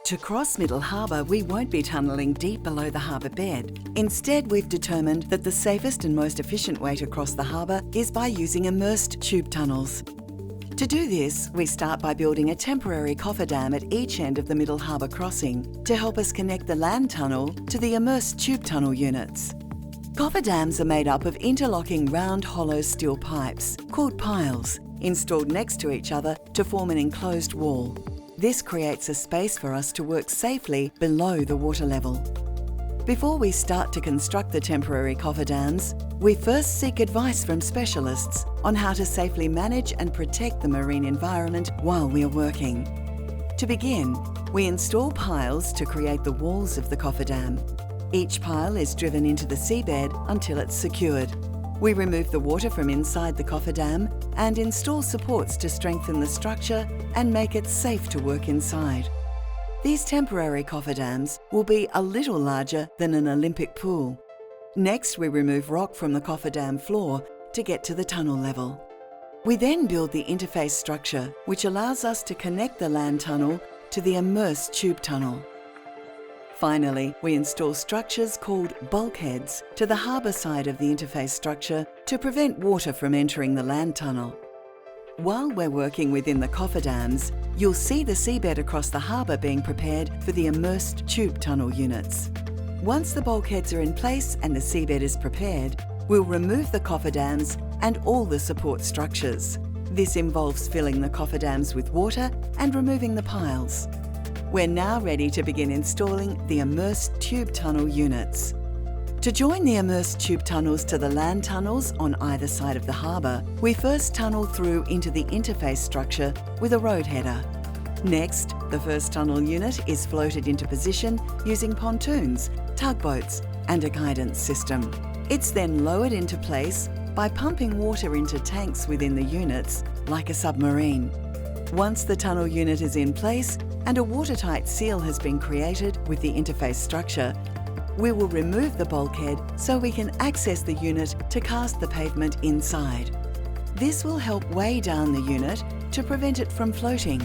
To cross Middle Harbour, we won't be tunnelling deep below the harbour bed. Instead, we've determined that the safest and most efficient way to cross the harbour is by using immersed tube tunnels. To do this, we start by building a temporary cofferdam at each end of the Middle Harbour crossing to help us connect the land tunnel to the immersed tube tunnel units. Cofferdams are made up of interlocking round hollow steel pipes, called piles, installed next to each other to form an enclosed wall. This creates a space for us to work safely below the water level. Before we start to construct the temporary cofferdams, we first seek advice from specialists on how to safely manage and protect the marine environment while we are working. To begin, we install piles to create the walls of the cofferdam. Each pile is driven into the seabed until it's secured. We remove the water from inside the cofferdam and install supports to strengthen the structure and make it safe to work inside. These temporary cofferdams will be a little larger than an Olympic pool. Next, we remove rock from the cofferdam floor to get to the tunnel level. We then build the interface structure, which allows us to connect the land tunnel to the immersed tube tunnel. Finally, we install structures called bulkheads to the harbour side of the interface structure to prevent water from entering the land tunnel. While we're working within the cofferdams, you'll see the seabed across the harbour being prepared for the immersed tube tunnel units. Once the bulkheads are in place and the seabed is prepared, we'll remove the cofferdams and all the support structures. This involves filling the cofferdams with water and removing the piles. We're now ready to begin installing the immersed tube tunnel units. To join the immersed tube tunnels to the land tunnels on either side of the harbour, we first tunnel through into the interface structure with a road header. Next, the first tunnel unit is floated into position using pontoons, tugboats and a guidance system. It's then lowered into place by pumping water into tanks within the units, like a submarine. Once the tunnel unit is in place and a watertight seal has been created with the interface structure, we will remove the bulkhead so we can access the unit to cast the pavement inside. This will help weigh down the unit to prevent it from floating.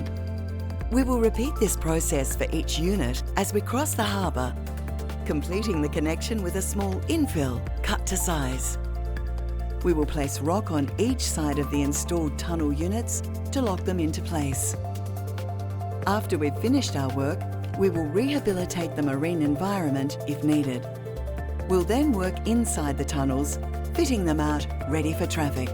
We will repeat this process for each unit as we cross the harbour, completing the connection with a small infill cut to size. We will place rock on each side of the installed tunnel units to lock them into place. After we've finished our work, we will rehabilitate the marine environment if needed. We'll then work inside the tunnels, fitting them out ready for traffic.